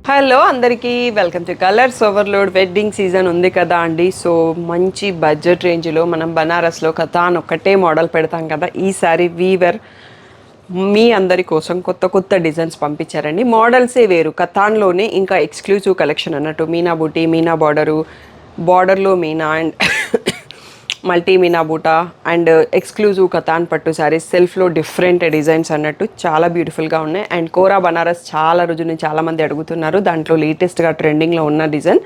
Hello అందరికీ welcome to colours overload. Wedding season ఉంది కదా అండి. సో మంచి బడ్జెట్ రేంజ్లో మనం బనారస్లో కథాన్ ఒక్కటే మోడల్ పెడతాం కదా. ఈసారి వీవర్ మీ అందరి కోసం కొత్త కొత్త డిజైన్స్ పంపించారండి. మోడల్సే వేరు, కథాన్లోనే ఇంకా ఎక్స్క్లూజివ్ కలెక్షన్ అన్నట్టు. మీనా బూటీ, మీనా బార్డర్లో మీనా అండ్ మల్టీ మీనా బూటా అండ్ ఎక్స్క్లూజివ్ కథాన్ పట్టు శారీస్, సెల్ఫ్లో డిఫరెంట్ డిజైన్స్ అన్నట్టు చాలా బ్యూటిఫుల్గా ఉన్నాయి. అండ్ కోరా బనారస్ చాలా రోజుల నుంచి చాలామంది అడుగుతున్నారు. దాంట్లో లేటెస్ట్గా ట్రెండింగ్లో ఉన్న డిజైన్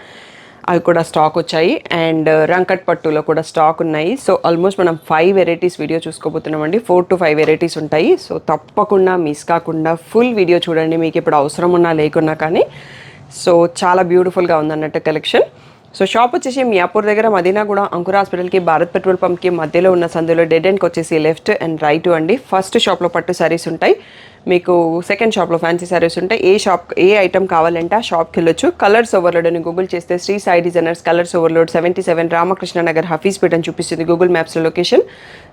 అవి కూడా స్టాక్ వచ్చాయి. అండ్ రంకట్ పట్టులో కూడా స్టాక్ ఉన్నాయి. సో ఆల్మోస్ట్ మనం 5 వెరైటీస్ వీడియో చూసుకోబోతున్నామండి. 4 to 5 వెరైటీస్ ఉంటాయి. సో తప్పకుండా మిస్ కాకుండా ఫుల్ వీడియో చూడండి, మీకు ఇప్పుడు అవసరం ఉన్నా లేకున్నా కానీ. సో చాలా బ్యూటిఫుల్గా ఉందన్నట్టు కలెక్షన్. సో షాప్ వచ్చేసి మియాపూర్ దగ్గర మదీనాగూడ అంకుర హాస్పిటల్కి భారత్ పెట్రోల్ పంప్కి మధ్యలో ఉన్న సందులో డెడ్ ఎండ్కి వచ్చేసి లెఫ్ట్ అండ్ రైట్ అండి. ఫస్ట్ షాప్లో పట్టు శారీస్ ఉంటాయి, మీకు సెకండ్ షాప్లో ఫ్యాన్సీ శారీస్ ఉంటాయి. ఏ ఐటమ్ కావాలంటే ఆ షాప్కి వెళ్ళొచ్చు. కలర్స్ ఓవర్లోడ్ అని గూగుల్ చేస్తే Shri Sai designers colours overload 77 Ramakrishna Nagar Hafeezpet అని చూపిస్తుంది గూగుల్ మ్యాప్స్లో లొకేషన్.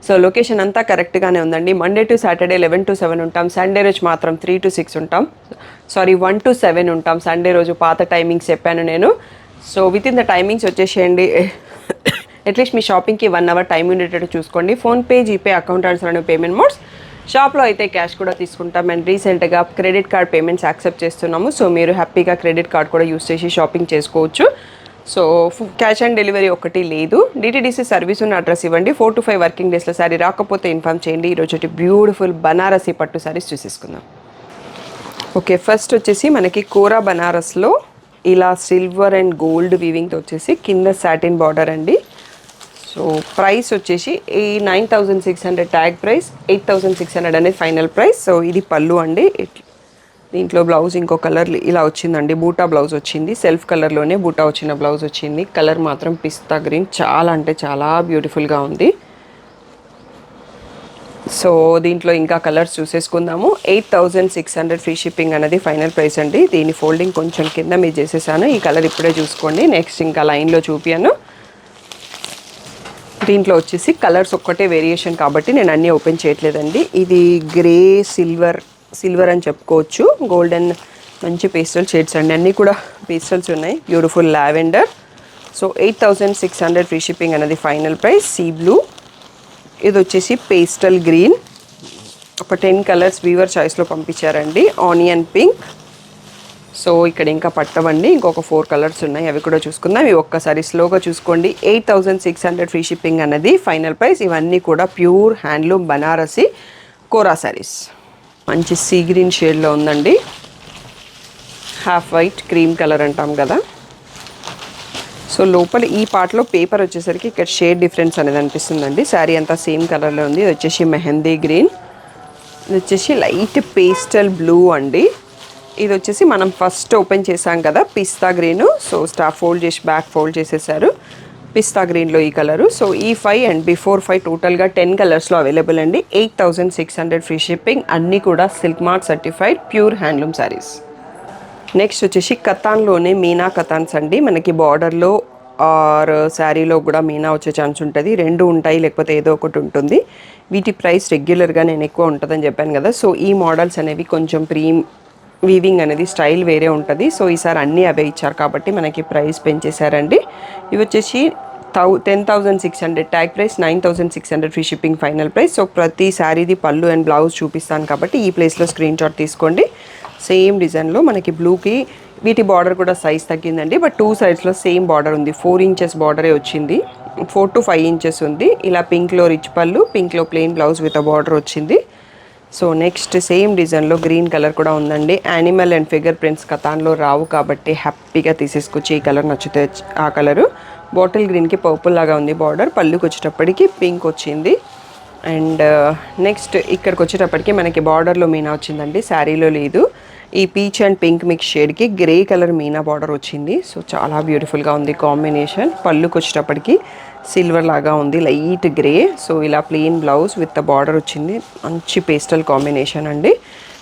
సో లొకేషన్ అంతా కరెక్ట్గానే ఉందండి. మండే టు సాటర్డే 11 to 7 ఉంటాం. సండే రోజు మాత్రం 3 to 6 ఉంటాం. 1 to 7 ఉంటాం. సండే రోజు పాత టైమింగ్స్ చెప్పాను నేను. So with in the timings వచ్చేసేయండి. అట్లీస్ట్ మీ షాపింగ్కి 1 hour టైం ఉండేటట్టు చూసుకోండి. ఫోన్పే, జీపే, అకౌంట్ ట్రాన్స్ఫర్ అనే పేమెంట్ మోడ్స్. షాప్లో అయితే క్యాష్ కూడా తీసుకుంటాం. అండ్ రీసెంట్గా క్రెడిట్ కార్డ్ పేమెంట్స్ యాక్సెప్ట్ చేస్తున్నాము. సో మీరు హ్యాపీగా క్రెడిట్ కార్డ్ కూడా యూస్ చేసి షాపింగ్ చేసుకోవచ్చు. సో క్యాష్ ఆన్ డెలివరీ ఒకటి లేదు. డిటీడీసీ సర్వీస్ ఉన్న అడ్రస్ ఇవ్వండి. 4 to 5 వర్కింగ్ డేస్లో సారీ రాకపోతే ఇన్ఫామ్ చేయండి. ఈరోజు బ్యూటిఫుల్ బనారసీ పట్టు సారీస్ చూసేసుకుందాం. ఓకే, ఫస్ట్ వచ్చేసి మనకి కోరా బనారస్లో ఇలా సిల్వర్ అండ్ గోల్డ్ వీవింగ్తో వచ్చేసి కింద సాటిన్ బార్డర్ అండి. సో ప్రైస్ వచ్చేసి 9,600 ట్యాగ్ ప్రైస్, 8,600 అనేది ఫైనల్ ప్రైస్. సో ఇది పళ్ళు అండి. దీంట్లో బ్లౌజ్ ఇంకో కలర్ ఇలా వచ్చిందండి. బూటా బ్లౌజ్ వచ్చింది, సెల్ఫ్ కలర్లోనే బూటా వచ్చిన బ్లౌజ్ వచ్చింది. కలర్ మాత్రం పిస్తా గ్రీన్, చాలా అంటే చాలా బ్యూటిఫుల్గా ఉంది. సో దీంట్లో ఇంకా కలర్స్ చూసేసుకుందాము. 8,600 ఫ్రీ షిప్పింగ్ అనేది ఫైనల్ ప్రైస్ అండి. దీని ఫోల్డింగ్ కొంచెం కింద మీరు చేసేసాను. ఈ కలర్ ఇప్పుడే చూసుకోండి. నెక్స్ట్ ఇంకా లైన్లో చూపియాను. దీంట్లో వచ్చేసి కలర్స్ ఒక్కటే వేరియేషన్ కాబట్టి నేను అన్నీ ఓపెన్ చేయట్లేదండి. ఇది గ్రే సిల్వర్ అని చెప్పుకోవచ్చు. గోల్డెన్ మంచి పేస్టల్ షేడ్స్ అండి. అన్నీ కూడా పేస్టల్స్ ఉన్నాయి. Beautiful lavender. So 8,600 free shipping అనేది ఫైనల్ ప్రైస్. సీ బ్లూ, ఇది వచ్చేసి పేస్టల్ గ్రీన్, ఒక 10 కలర్స్ వీవర్ చాయిస్లో పంపించారండి. Onion pink. సో ఇక్కడ ఇంకా పట్టవండి, ఇంకొక 4 కలర్స్ ఉన్నాయి, అవి కూడా చూసుకుందాం. ఇవి ఒక్కసారి స్లోగా చూసుకోండి. 8,600 ఫ్రీ షిప్పింగ్ అనేది ఫైనల్ ప్రైస్. ఇవన్నీ కూడా ప్యూర్ హ్యాండ్లూమ్ బనారసి కోరా శారీస్. మంచి సీ గ్రీన్ షేడ్లో ఉందండి. హాఫ్ వైట్ క్రీమ్ కలర్ అంటాం కదా. సో లోపల ఈ పార్ట్లో పేపర్ వచ్చేసరికి ఇక్కడ షేడ్ డిఫరెన్స్ అనేది అనిపిస్తుందండి. శారీ అంతా సేమ్ కలర్లో ఉంది. ఇది వచ్చేసి మెహందీ గ్రీన్, ఇది వచ్చేసి లైట్ పేస్టల్ బ్లూ అండి. ఇది వచ్చేసి మనం ఫస్ట్ ఓపెన్ చేసాం కదా పిస్తా గ్రీను. సో ఫోల్డ్ చేసి బ్యాక్ ఫోల్డ్ చేసేసారు పిస్తా గ్రీన్లో ఈ కలరు. సో ఈ 5 అండ్ బిఫోర్ 5 టోటల్గా 10 కలర్స్లో అవైలబుల్ అండి. 8,600 ఫ్రీ షిప్పింగ్. అన్నీ కూడా silk mark certified pure handloom saris. Next వచ్చేసి కథాన్లోనే మీనా కథాన్స్ అండి. మనకి బార్డర్లో ఆర్ శారీలో కూడా మీనా వచ్చే ఛాన్స్ ఉంటుంది. 2 ఉంటాయి, లేకపోతే ఏదో ఒకటి ఉంటుంది. వీటి ప్రైస్ రెగ్యులర్గా నేను ఎక్కువ ఉంటుందని చెప్పాను కదా. సో ఈ మోడల్స్ అనేవి కొంచెం వీవింగ్ అనేది స్టైల్ వేరే ఉంటుంది. సో ఈసారి అన్నీ అవే ఇచ్చారు కాబట్టి మనకి ప్రైస్ పెంచేశారండి. ఇవి వచ్చేసి 10,600 tag price, 9,600 free shipping final price. So ప్రతి శారీది పళ్ళు అండ్ బ్లౌజ్ చూపిస్తాను కాబట్టి ఈ ప్లేస్లో స్క్రీన్ షాట్ తీసుకోండి. సేమ్ డిజైన్లో మనకి బ్లూకి వీటి బార్డర్ కూడా సైజ్ తగ్గిందండి. బట్ 2 సైడ్స్లో సేమ్ బార్డర్ ఉంది. 4 inches బార్డరే వచ్చింది, 4 to 5 inches ఉంది. ఇలా పింక్లో రిచ్ పళ్ళు, పింక్లో ప్లెయిన్ బ్లౌజ్ విత్ బార్డర్ వచ్చింది. సో నెక్స్ట్ సేమ్ డిజైన్లో గ్రీన్ కలర్ కూడా ఉందండి. యానిమల్ అండ్ ఫిగర్ ప్రింట్స్ కథాన్లో రావు కాబట్టి హ్యాపీగా తీసేసుకొచ్చి ఈ కలర్ నచ్చితే ఆ కలరు. బాటిల్ గ్రీన్కి పర్పుల్ లాగా ఉంది బార్డర్. పళ్ళుకి వచ్చేటప్పటికి పింక్ వచ్చింది. అండ్ నెక్స్ట్ ఇక్కడికి వచ్చేటప్పటికి మనకి బార్డర్లో మీనా వచ్చిందండి, శారీలో లేదు. ఈ పీచ్ అండ్ పింక్ మిక్స్ షేడ్కి గ్రే కలర్ మీనా బార్డర్ వచ్చింది. సో చాలా బ్యూటిఫుల్గా ఉంది కాంబినేషన్. పళ్ళుకి వచ్చేటప్పటికి సిల్వర్ లాగా ఉంది, లైట్ గ్రే. సో ఇలా ప్లెయిన్ బ్లౌజ్ విత్ బార్డర్ వచ్చింది. మంచి పేస్టల్ కాంబినేషన్ అండి.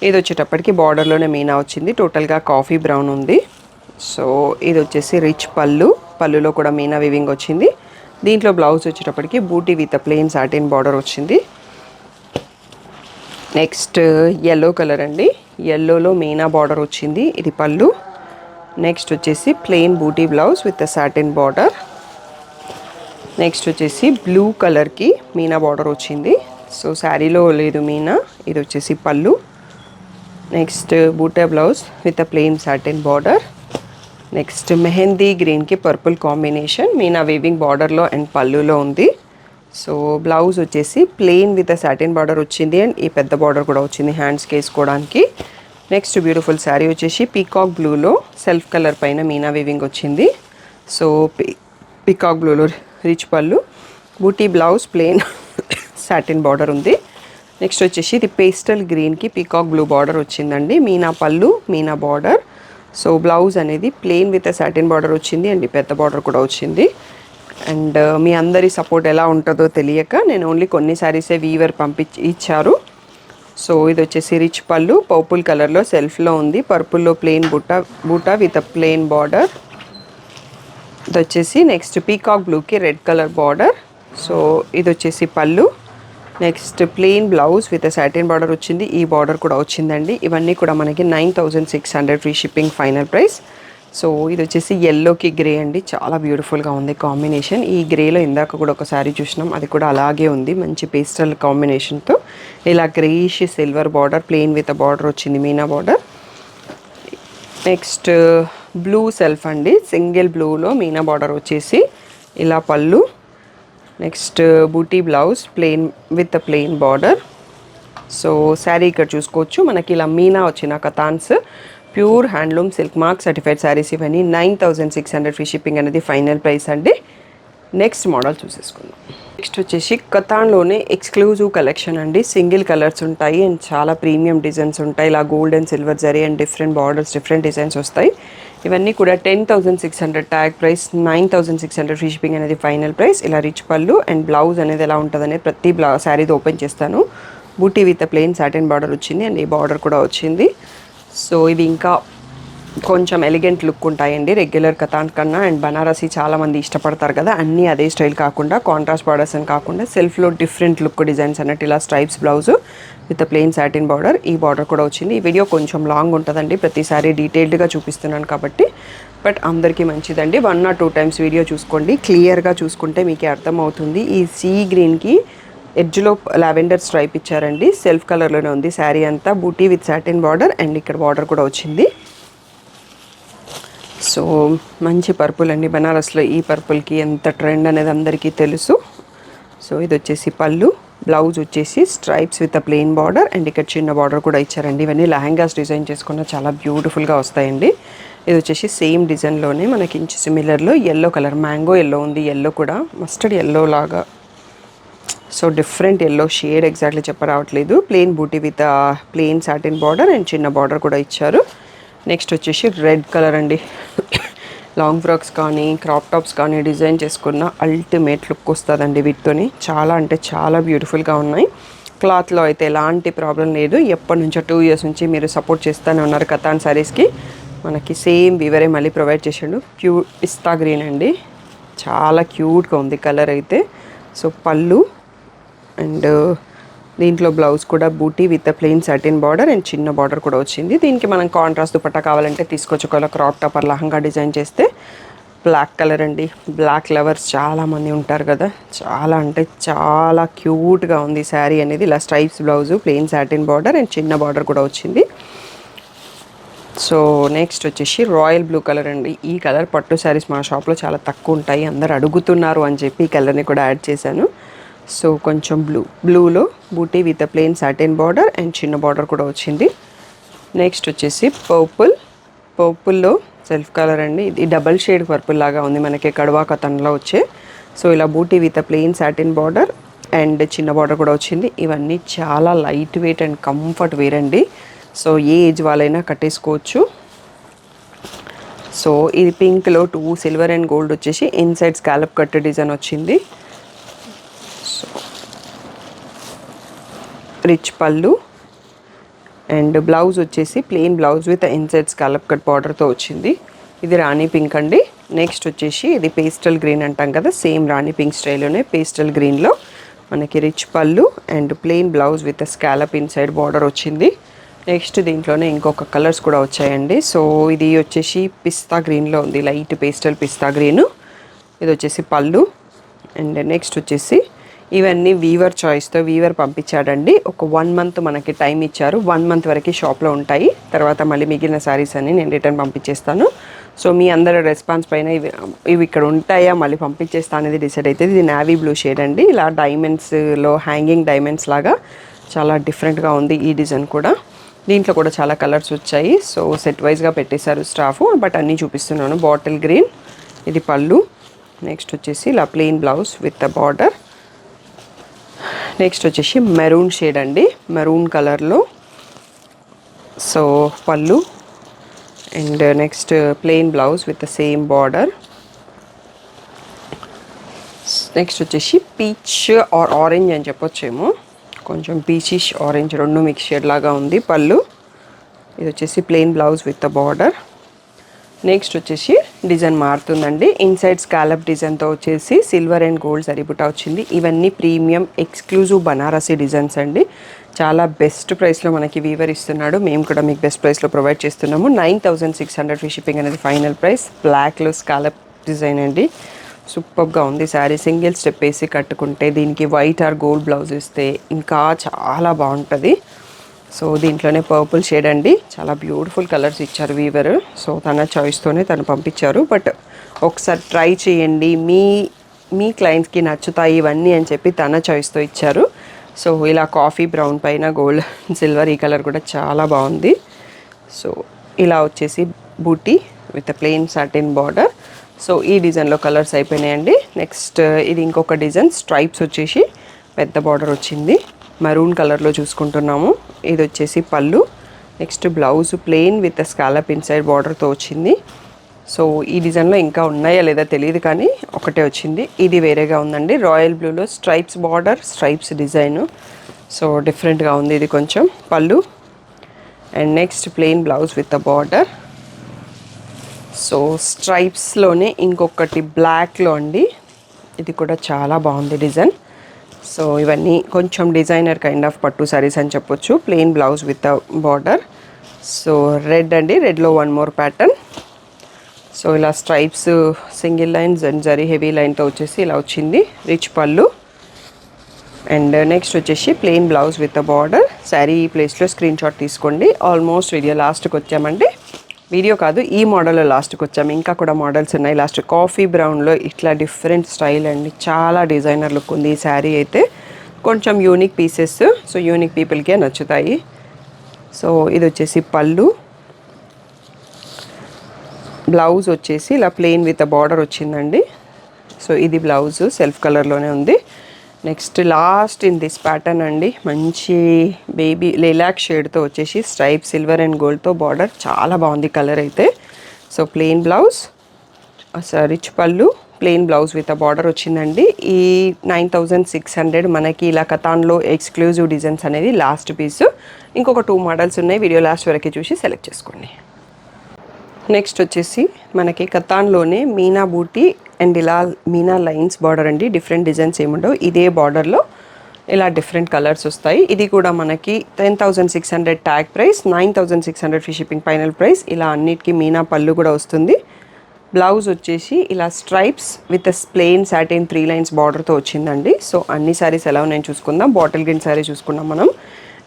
ఇది వచ్చేటప్పటికి బార్డర్లోనే మీనా వచ్చింది. టోటల్గా కాఫీ బ్రౌన్ ఉంది. సో ఇది వచ్చేసి రిచ్ పళ్ళులో కూడా మీనా వివింగ్ వచ్చింది. దీంట్లో బ్లౌజ్ వచ్చేటప్పటికి buti with plain satin border వచ్చింది. నెక్స్ట్ ఎల్లో కలర్ అండి. ఎల్లోలో మీనా బార్డర్ వచ్చింది. ఇది పళ్ళు. నెక్స్ట్ వచ్చేసి plain buti blouse with satin border. Next వచ్చేసి బ్లూ కలర్కి మీనా బార్డర్ వచ్చింది. సో శారీలో లేదు మీనా, ఇది వచ్చేసి పళ్ళు. నెక్స్ట్ బూటా blouse with plain satin border. Next mehndi గ్రీన్కి పర్పుల్ కాంబినేషన్ మీనా వీవింగ్ బార్డర్లో అండ్ పళ్ళులో ఉంది. సో బ్లౌజ్ వచ్చేసి ప్లెయిన్ విత్ సాటిన్ బార్డర్ వచ్చింది అండ్ ఈ పెద్ద బార్డర్ కూడా వచ్చింది హ్యాండ్స్కి వేసుకోవడానికి. నెక్స్ట్ బ్యూటిఫుల్ శారీ వచ్చేసి పీకాక్ బ్లూలో సెల్ఫ్ కలర్ పైన మీనా వీవింగ్ వచ్చింది. సో పీకాక్ బ్లూలో రిచ్ పళ్ళు, బూటీ బ్లౌజ్ ప్లెయిన్ సాటిన్ బార్డర్ ఉంది. నెక్స్ట్ వచ్చేసి ఇది పేస్టల్ గ్రీన్కి పీకాక్ బ్లూ బార్డర్ వచ్చిందండి. మీనా పళ్ళు, మీనా బార్డర్. సో బ్లౌజ్ అనేది ప్లెయిన్ విత్ సాటిన్ బార్డర్ వచ్చింది అండ్ పెద్ద బార్డర్ కూడా వచ్చింది. అండ్ మీ అందరి సపోర్ట్ ఎలా ఉంటుందో తెలియక నేను ఓన్లీ కొన్ని శారీసే వీవర్ ఇచ్చారు. సో ఇది వచ్చేసి రిచ్ పళ్ళు పర్పుల్ కలర్లో సెల్ఫ్లో ఉంది. పర్పుల్లో ప్లెయిన్ బూటా విత్ ప్లెయిన్ బార్డర్. ఇది వచ్చేసి నెక్స్ట్ పీకాక్ బ్లూకి రెడ్ కలర్ బార్డర్. సో ఇది వచ్చేసి పళ్ళు. Next plain blouse with satin border వచ్చింది, ఈ బార్డర్ కూడా వచ్చిందండి. ఇవన్నీ కూడా మనకి 9600 free shipping final price. So ఇది వచ్చేసి ఎల్లోకి గ్రే అండి, చాలా బ్యూటిఫుల్గా ఉంది కాంబినేషన్. ఈ గ్రేలో ఇందాక కూడా ఒక శారీ చూసినాం, అది కూడా అలాగే ఉంది, మంచి పేస్టల్ కాంబినేషన్తో. ఇలా greyish silver border plain with border వచ్చింది, మీనా బార్డర్. నెక్స్ట్ బ్లూ సెల్ఫ్ అండి, సింగిల్ బ్లూలో మీనా బార్డర్ వచ్చేసి ఇలా పళ్ళు. నెక్స్ట్ బూటీ blouse plain with plain border. So sari ఇక్కడ చూసుకోవచ్చు మనకి ఇలా మీనా వచ్చిన కతాన్స్ pure handloom silk mark certified saris ఇవన్నీ 9600 ఫ్రీ షిప్పింగ్ అనేది ఫైనల్ ప్రైస్ అండి. నెక్స్ట్ మోడల్ చూసేసుకుందాం. నెక్స్ట్ వచ్చేసి కతాన్లోనే ఎక్స్క్లూజివ్ కలెక్షన్ అండి. సింగిల్ కలర్స్ ఉంటాయి అండ్ చాలా ప్రీమియం డిజైన్స్ ఉంటాయి. ఇలా gold and silver zari and different borders different designs వస్తాయి. ఇవన్నీ కూడా 10600 ట్యాగ్ ప్రైస్, 9600 ఫ్రీ షిప్పింగ్ అనేది ఫైనల్ ప్రైస్. ఇలా రిచ్ పళ్ళు అండ్ బ్లౌజ్ అనేది ఎలా ఉంటుంది అనేది ప్రతి శారీతో ఓపెన్ చేస్తాను. బూటీ విత్ ప్లెయిన్ సాటిన్ బార్డర్ వచ్చింది అండ్ ఈ బార్డర్ కూడా వచ్చింది. సో ఇవి ఇంకా కొంచెం ఎలిగెంట్ లుక్ ఉంటాయండి రెగ్యులర్ కతాన్ కన్నా. అండ్ బనారసి చాలామంది ఇష్టపడతారు కదా, అన్నీ అదే స్టైల్ కాకుండా కాంట్రాస్ట్ బార్డర్స్ అని కాకుండా సెల్ఫ్లో డిఫరెంట్ లుక్ డిజైన్స్ అన్నట్టు ఇలా stripes blouse with plain satin border, ఈ బార్డర్ కూడా వచ్చింది. ఈ వీడియో కొంచెం లాంగ్ ఉంటుందండి, ప్రతిసారి డీటెయిల్డ్గా చూపిస్తున్నాను కాబట్టి, బట్ అందరికీ మంచిదండి. 1 or 2 టైమ్స్ వీడియో చూసుకోండి, క్లియర్గా చూసుకుంటే మీకు అర్థమవుతుంది. ఈ సీ గ్రీన్కి ఎడ్జ్లో లావెండర్ స్ట్రైప్ ఇచ్చారండి, సెల్ఫ్ కలర్లోనే ఉంది శారీ అంతా. బూటీ విత్ సాటిన్ బార్డర్ అండ్ ఇక్కడ బార్డర్ కూడా వచ్చింది. సో మంచి పర్పుల్ అండి, బనారస్లో ఈ పర్పుల్కి ఎంత ట్రెండ్ అనేది అందరికీ తెలుసు. సో ఇది వచ్చేసి పళ్ళు, బ్లౌజ్ వచ్చేసి stripes with plain border and ఇక్కడ చిన్న బార్డర్ కూడా ఇచ్చారండి. ఇవన్నీ లెహంగాస్ డిజైన్ చేసుకున్న చాలా బ్యూటిఫుల్గా వస్తాయండి. ఇది వచ్చేసి సేమ్ డిజైన్లోనే మనకి ఇంచు సిమిలర్లో ఎల్లో కలర్, మ్యాంగో ఎల్లో ఉంది, ఎల్లో కూడా మస్టర్డ్ ఎల్లో లాగా. So different yellow shade exactly చెప్పరావట్లేదు. ప్లెయిన్ బూటీ with plain satin border and చిన్న బార్డర్ కూడా ఇచ్చారు. నెక్స్ట్ వచ్చేసి రెడ్ కలర్ అండి, లాంగ్ ఫ్రాక్స్ కానీ క్రాప్ టాప్స్ కానీ డిజైన్ చేసుకున్న అల్టిమేట్ లుక్ వస్తుందండి వీటితోని. చాలా అంటే చాలా బ్యూటిఫుల్గా ఉన్నాయి. క్లాత్లో అయితే ఎలాంటి ప్రాబ్లం లేదు. ఎప్పటి నుంచో 2 years నుంచి మీరు సపోర్ట్ చేస్తూనే ఉన్నారు కతాన్ శారీస్కి. మనకి సేమ్ వీవరే మళ్ళీ ప్రొవైడ్ చేసాడు. పిస్తా గ్రీన్ అండి, చాలా క్యూట్గా ఉంది కలర్ అయితే. సో పళ్ళు అండ్ దీంట్లో బ్లౌజ్ కూడా బూటీ with plain satin border and చిన్న బార్డర్ కూడా వచ్చింది. దీనికి మనం కాంట్రాస్ట్ దుపట్టా కావాలంటే తీసుకోవచ్చు, ఒకవేళ క్రాప్ టాప్ లహంగా డిజైన్ చేస్తే. బ్లాక్ కలర్ అండి, బ్లాక్ లవర్స్ చాలామంది ఉంటారు కదా, చాలా అంటే చాలా క్యూట్గా ఉంది శారీ అనేది. ఇలా stripes blouse plain satin border and చిన్న బార్డర్ కూడా వచ్చింది. సో నెక్స్ట్ వచ్చేసి రాయల్ బ్లూ కలర్ అండి. ఈ కలర్ పట్టు శారీస్ మా షాప్లో చాలా తక్కువ ఉంటాయి, అందరు అడుగుతున్నారు అని చెప్పి ఈ కలర్ని కూడా యాడ్ చేశాను. సో కొంచెం బ్లూలో బూటీ with plain satin border and చిన్న బార్డర్ కూడా వచ్చింది. నెక్స్ట్ వచ్చేసి పర్పుల్లో సెల్ఫ్ కలర్ అండి, ఇది డబల్ షేడ్ పర్పుల్ లాగా ఉంది మనకి కడవా కతన్లో వచ్చే. సో ఇలా బూటీ with plain satin border and చిన్న బార్డర్ కూడా వచ్చింది. ఇవన్నీ చాలా light weight and comfort wear అండి. సో ఏ ఏజ్ వాళ్ళైనా కట్టేసుకోవచ్చు. సో ఇది పింక్లో 2 సిల్వర్ అండ్ గోల్డ్ వచ్చేసి ఇన్సైడ్ స్కాలప్ కట్ డిజైన్ వచ్చింది. సో రిచ్ పళ్ళు అండ్ బ్లౌజ్ వచ్చేసి plain blouse with inside scallop cut బార్డర్తో వచ్చింది. ఇది రాణి పింక్ అండి. నెక్స్ట్ వచ్చేసి ఇది పేస్టల్ గ్రీన్ అంటాం కదా, సేమ్ రాణి పింక్ స్టైల్లోనే పేస్టల్ గ్రీన్లో మనకి రిచ్ పళ్ళు and plain blouse with scallop inside border వచ్చింది. నెక్స్ట్ దీంట్లోనే ఇంకొక కలర్స్ కూడా వచ్చాయండి. సో ఇది వచ్చేసి పిస్తా గ్రీన్లో ఉంది, లైట్ పేస్టల్ పిస్తా గ్రీన్. ఇది వచ్చేసి పళ్ళు. అండ్ నెక్స్ట్ వచ్చేసి ఇవన్నీ వీవర్ చాయిస్తో వీవర్ పంపించాడండి. ఒక 1 మంత్ మనకి టైం ఇచ్చారు. 1 మంత్ వరకు షాప్లో ఉంటాయి, తర్వాత మళ్ళీ మిగిలిన శారీస్ అన్ని నేను రిటర్న్ పంపించేస్తాను. సో మీ అందరి రెస్పాన్స్ పైన ఇవి ఇక్కడ ఉంటాయా మళ్ళీ పంపించేస్తా అనేది డిసైడ్ అవుతుంది. ఇది నావీ బ్లూ షేడ్ అండి. ఇలా డైమండ్స్లో హ్యాంగింగ్ డైమండ్స్ లాగా చాలా డిఫరెంట్గా ఉంది ఈ డిజైన్ కూడా. దీంట్లో కూడా చాలా కలర్స్ వచ్చాయి. సో సెట్ వైజ్గా పెట్టేశారు స్టాఫ్, బట్ అన్నీ చూపిస్తున్నాను. బాటిల్ గ్రీన్, ఇది పళ్ళు. నెక్స్ట్ వచ్చేసి ఇలా plain blouse with the border. Next వచ్చేసి మెరూన్ షేడ్ అండి, మెరూన్ కలర్లో. సో పళ్ళు and next plain blouse with the same border. Next వచ్చేసి పీచ్ ఆర్ ఆరెంజ్ అని చెప్పొచ్చేమో, కొంచెం పీచిష్ ఆరెంజ్ రెండు మిక్స్ షేడ్ లాగా ఉంది పళ్ళు. ఇది వచ్చేసి plain blouse with the border. Next వచ్చేసి డిజైన్ మారుతుందండి. ఇన్సైడ్ స్కాలప్ డిజైన్తో వచ్చేసి సిల్వర్ అండ్ గోల్డ్ సరిబుటా వచ్చింది. ఇవన్నీ ప్రీమియం ఎక్స్క్లూజివ్ బనారసీ డిజైన్స్ అండి. చాలా బెస్ట్ ప్రైస్లో మనకి వీవర్ ఇస్తున్నాడు. మేము కూడా మీకు బెస్ట్ ప్రైస్లో ప్రొవైడ్ చేస్తున్నాము. 9600 ఫ్రీ షిప్పింగ్ అనేది ఫైనల్ ప్రైస్. బ్లాక్లో స్కాలప్ డిజైన్ అండి, సూపర్గా ఉంది శారీ. సింగిల్ స్టెప్ వేసి కట్టుకుంటే దీనికి వైట్ ఆర్ గోల్డ్ బ్లౌజ్ ఇస్తే ఇంకా చాలా బాగుంటుంది. సో దీంట్లోనే పర్పుల్ షేడ్ అండి, చాలా బ్యూటిఫుల్ కలర్స్ ఇచ్చారు వీవర్. సో తన చాయిస్తోనే తను పంపించారు. బట్ ఒకసారి ట్రై చేయండి, మీ క్లయింట్స్కి నచ్చుతాయి ఇవన్నీ అని చెప్పి తన చాయిస్తో ఇచ్చారు. సో ఇలా కాఫీ బ్రౌన్ పైన గోల్డ్ సిల్వర్, ఈ కలర్ కూడా చాలా బాగుంది. సో ఇలా వచ్చేసి బూటీ with plain satin border. So ఈ డిజైన్లో కలర్స్ అయిపోయినాయండి. నెక్స్ట్ ఇది ఇంకొక డిజైన్, స్ట్రైప్స్ వచ్చేసి పెద్ద బార్డర్ వచ్చింది, మరూన్ కలర్లో చూసుకుంటున్నాము. ఇది వచ్చేసి పళ్ళు. Next blouse plain with scallop inside బార్డర్తో వచ్చింది. సో ఈ డిజైన్లో ఇంకా ఉన్నాయా లేదా తెలియదు, కానీ ఒకటే వచ్చింది. ఇది వేరేగా ఉందండి, రాయల్ బ్లూలో stripes border, stripes design. So డిఫరెంట్గా ఉంది ఇది కొంచెం. పళ్ళు and next plain blouse with the border. So స్ట్రైప్స్లోనే ఇంకొకటి బ్లాక్లో అండి, ఇది కూడా చాలా బాగుంది డిజైన్. సో ఇవన్నీ కొంచెం డిజైనర్ కైండ్ ఆఫ్ పట్టు సారీస్ అని చెప్పొచ్చు. Plain blouse with the border. So red అండి, రెడ్లో 1 మోర్ ప్యాటర్న్. సో ఇలా stripes single lines and zari heavy లైన్తో వచ్చేసి ఇలా వచ్చింది. రిచ్ పళ్ళు అండ్ నెక్స్ట్ వచ్చేసి plain blouse with the border. Sari ఈ ప్లేస్లో స్క్రీన్ షాట్ తీసుకోండి. ఆల్మోస్ట్ వీడియో లాస్ట్కి వచ్చామండి, వీడియో కాదు ఈ మోడల్లో లాస్ట్కి వచ్చాము. ఇంకా కూడా మోడల్స్ ఉన్నాయి. లాస్ట్ కాఫీ బ్రౌన్లో ఇట్లా డిఫరెంట్ స్టైల్ అండి, చాలా డిజైనర్ లుక్ ఉంది ఈ శారీ అయితే. కొంచెం యూనిక్ పీసెస్, సో యూనిక్ పీపుల్కే నచ్చుతాయి. సో ఇది వచ్చేసి పళ్ళు. బ్లౌజ్ వచ్చేసి ఇలా ప్లెయిన్ విత్ బార్డర్ వచ్చిందండి. సో ఇది బ్లౌజ్ సెల్ఫ్ కలర్లోనే ఉంది. Next last in this pattern అండి, మంచి బేబీ లిలాక్ షేడ్తో వచ్చేసి స్ట్రైప్ సిల్వర్ అండ్ గోల్డ్తో బార్డర్, చాలా బాగుంది కలర్ అయితే. సో ప్లెయిన్ బ్లౌజ్, రిచ్ పళ్ళు, ప్లెయిన్ బ్లౌజ్ విత్ బార్డర్ వచ్చిందండి. ఈ 9600 మనకి ఇలా కతాన్లో ఎక్స్క్లూజివ్ డిజైన్స్ అనేది లాస్ట్ పీస్. ఇంకొక 2 మోడల్స్ ఉన్నాయి, వీడియో లాస్ట్ వరకు చూసి సెలెక్ట్ చేసుకోండి. నెక్స్ట్ వచ్చేసి మనకి కతాన్లోనే మీనా బూటీ అండ్ ఇలా మీనా లైన్స్ బార్డర్ అండి. డిఫరెంట్ డిజైన్స్ ఏముండవు, ఇదే బార్డర్లో ఇలా డిఫరెంట్ కలర్స్ వస్తాయి. ఇది కూడా మనకి 10,600 tag price, 9,600 free shipping final price. ఇలా అన్నిటికీ మీనా పళ్ళు కూడా వస్తుంది. బ్లౌజ్ వచ్చేసి ఇలా stripes with plain satin 3 lines బార్డర్తో వచ్చిందండి. సో అన్ని శారీస్ ఎలా ఉన్నాయని చూసుకుందాం. బాటిల్ గ్రీన్ శారీ చూసుకున్నాం మనం,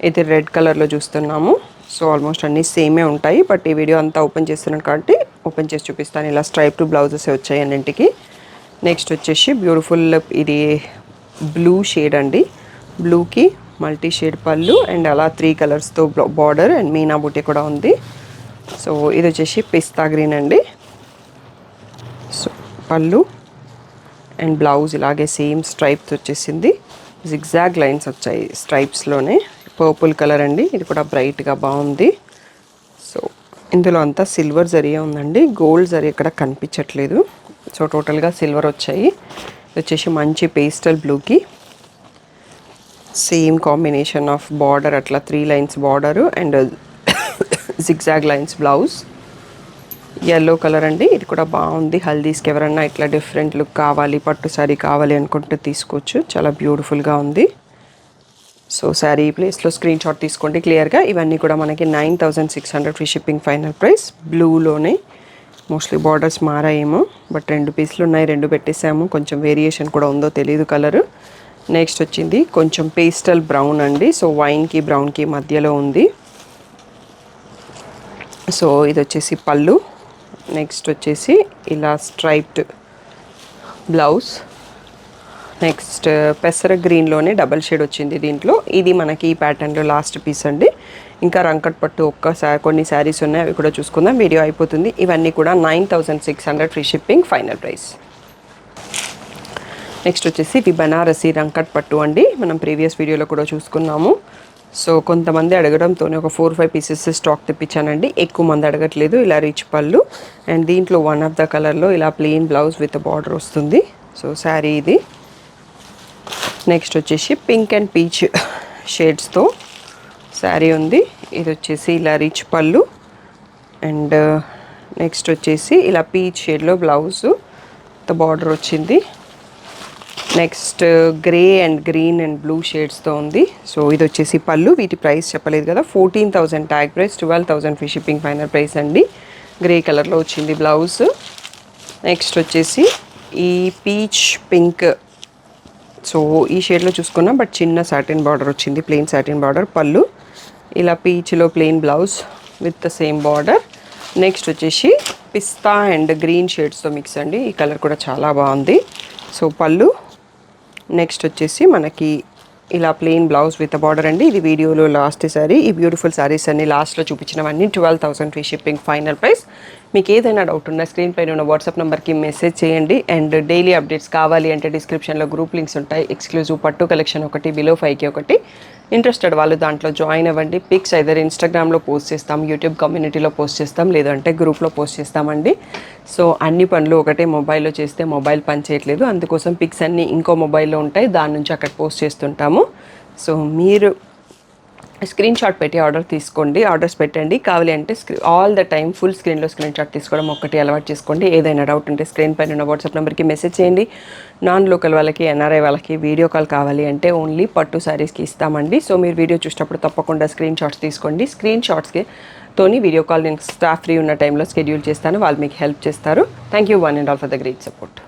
ఇది రెడ్ కలర్లో చూస్తున్నాము. సో ఆల్మోస్ట్ అన్నీ సేమే ఉంటాయి, బట్ ఈ వీడియో అంతా ఓపెన్ చేస్తున్నాను కాబట్టి ఓపెన్ చేసి చూపిస్తాను. ఇలా స్ట్రైప్ బ్లౌజెస్ వచ్చాయి అన్నింటికి. నెక్స్ట్ వచ్చేసి బ్యూటిఫుల్ ఇది బ్లూ షేడ్ అండి, బ్లూకి మల్టీ షేడ్ పళ్ళు అండ్ అలా 3 కలర్స్తో బార్డర్ అండ్ మీనా బూటీ కూడా ఉంది. సో ఇది వచ్చేసి పిస్తా గ్రీన్ అండి. సో పళ్ళు అండ్ బ్లౌజ్ ఇలాగే సేమ్ స్ట్రైప్స్ వచ్చేసింది, జిగ్జాగ్ లైన్స్ వచ్చాయి స్ట్రైప్స్లోనే. పర్పుల్ కలర్ అండి, ఇది కూడా బ్రైట్గా బాగుంది. సో ఇందులో అంతా సిల్వర్ జరియే ఉందండి, గోల్డ్ జరీ ఇక్కడ కనిపించట్లేదు. సో టోటల్గా సిల్వర్ వచ్చాయి. ఇది వచ్చేసి మంచి పేస్టల్ బ్లూకి సేమ్ కాంబినేషన్ ఆఫ్ బార్డర్, అట్లా 3 lines border and zigzag lines blouse. Yellow colour అండి, ఇది కూడా బాగుంది. హల్దీస్కి ఎవరన్నా ఇట్లా డిఫరెంట్ లుక్ కావాలి, పట్టు సారీ కావాలి అనుకుంటే తీసుకోవచ్చు, చాలా బ్యూటిఫుల్గా ఉంది. సో శారీ ప్లేస్లో స్క్రీన్ షాట్ తీసుకోండి క్లియర్గా. ఇవన్నీ కూడా మనకి 9600 ఫ్రీ షిప్పింగ్ ఫైనల్ ప్రైస్. బ్లూలోనే మోస్ట్లీ బార్డర్స్ మారాయేమో, బట్ 2 పీసులు ఉన్నాయి, 2 పెట్టేసాము. కొంచెం వేరియేషన్ కూడా ఉందో తెలియదు కలరు. నెక్స్ట్ వచ్చింది కొంచెం పేస్టల్ బ్రౌన్ అండి. సో వైన్కి బ్రౌన్కి మధ్యలో ఉంది. సో ఇది వచ్చేసి పళ్ళు. నెక్స్ట్ వచ్చేసి ఇలా స్ట్రైప్డ్ బ్లౌజ్. నెక్స్ట్ పెసర గ్రీన్లోనే డబల్ షేడ్ వచ్చింది దీంట్లో. ఇది మనకి ఈ ప్యాటర్న్లో లాస్ట్ పీస్ అండి. ఇంకా రంకట్ పట్టు కొన్ని శారీస్ ఉన్నాయి, అవి కూడా చూసుకుందాం, వీడియో అయిపోతుంది. ఇవన్నీ కూడా 9600 free shipping final price. Next వచ్చేసి ఇవి బనారసి రంకట్ పట్టు అండి. మనం ప్రీవియస్ వీడియోలో కూడా చూసుకున్నాము. సో కొంతమంది అడగడంతోనే ఒక 4-5 పీసెస్ స్టాక్ తెప్పించానండి. ఎక్కువ మంది అడగట్లేదు. ఇలా రిచ్ పళ్ళు అండ్ దీంట్లో వన్ ఆఫ్ ద కలర్లో ఇలా ప్లెయిన్ బ్లౌజ్ విత్ బార్డర్ వస్తుంది. సో శారీ ఇది. నెక్స్ట్ వచ్చేసి పింక్ అండ్ పీచ్ షేడ్స్తో శారీ ఉంది. ఇది వచ్చేసి ఇలా రిచ్ పళ్ళు అండ్ నెక్స్ట్ వచ్చేసి ఇలా పీచ్ షేడ్లో బ్లౌజు బార్డర్ వచ్చింది. Next grey and green and blue షేడ్స్తో ఉంది. సో ఇది వచ్చేసి పళ్ళు. వీటి ప్రైస్ చెప్పలేదు కదా, 14,000 tag price, 12,000 free shipping final price అండి. గ్రే కలర్లో వచ్చింది బ్లౌజ్. నెక్స్ట్ వచ్చేసి ఈ పీచ్ పింక్, సో ఈ షేడ్లో చూసుకున్నాం, బట్ చిన్న సాటిన్ బార్డర్ వచ్చింది, ప్లెయిన్ సాటిన్ బార్డర్. పళ్ళు ఇలా పీచ్లో plain blouse with the same border. Next వచ్చేసి పిస్తా అండ్ గ్రీన్ షేడ్స్తో మిక్స్ అండి. ఈ కలర్ కూడా చాలా బాగుంది. సో పళ్ళు. నెక్స్ట్ వచ్చేసి మనకి ఇలా ప్లెయిన్ బ్లౌజ్ విత్ బార్డర్ అండి. ఇది వీడియోలో లాస్ట్ శారీ. ఈ బ్యూటిఫుల్ శారీస్ అన్ని లాస్ట్లో చూపించినవన్నీ 12,000 ఫ్రీ షిప్పింగ్ ఫైనల్ ప్రైస్. మీకు ఏదైనా డౌట్ ఉన్నా స్క్రీన్ పైన ఉన్న వాట్సాప్ నెంబర్కి మెసేజ్ చేయండి. అండ్ డైలీ అప్డేట్స్ కావాలి అంటే డిస్క్రిప్షన్లో గ్రూప్ లింక్స్ ఉంటాయి. ఎక్స్క్లూజివ్ పట్టు కలెక్షన్ ఒకటి, బిలో 5K ఒకటి. ఇంట్రెస్టెడ్ వాళ్ళు దాంట్లో జాయిన్ అవ్వండి. పిక్స్ ఐదర్ ఇన్స్టాగ్రామ్లో పోస్ట్ చేస్తాం, యూట్యూబ్ కమ్యూనిటీలో పోస్ట్ చేస్తాం, లేదంటే గ్రూప్లో పోస్ట్ చేస్తామండి. సో అన్ని పనులు ఒకటే మొబైల్లో చేస్తే మొబైల్ పని చేయట్లేదు, అందుకోసం పిక్స్ అన్నీ ఇంకో మొబైల్లో ఉంటాయి, దాని నుంచి అక్కడ పోస్ట్ చేస్తుంటాము. సో మీరు స్క్రీన్ షాట్ పెట్టి ఆర్డర్ తీసుకోండి, ఆర్డర్స్ పెట్టండి. కావాలి అంటే ఆల్ ద టైమ్ ఫుల్ స్క్రీన్లో స్క్రీన్ షాట్ తీసుకోవడం ఒక్కటి అలవాటు చేసుకోండి. ఏదైనా డౌట్ ఉంటే స్క్రీన్ పైన ఉన్న వాట్సాప్ నెంబర్కి మెసేజ్ చేయండి. నాన్ లోకల్ వాళ్ళకి, ఎన్ఆర్ఐ వాళ్ళకి వీడియో కాల్ కావాలి అంటే ఓన్లీ పట్టు శారీస్కి ఇస్తామండి. సో మీరు వీడియో చూసేటప్పుడు తప్పకుండా స్క్రీన్ షాట్స్ తీసుకోండి. స్క్రీన్ షాట్స్కి తోని వీడియో కాల్ నేను స్టాఫ్ ఫ్రీ ఉన్న టైంలో షెడ్యూల్ చేస్తాను, వాళ్ళు మీకు హెల్ప్ చేస్తారు. Thank you one and all for the great support.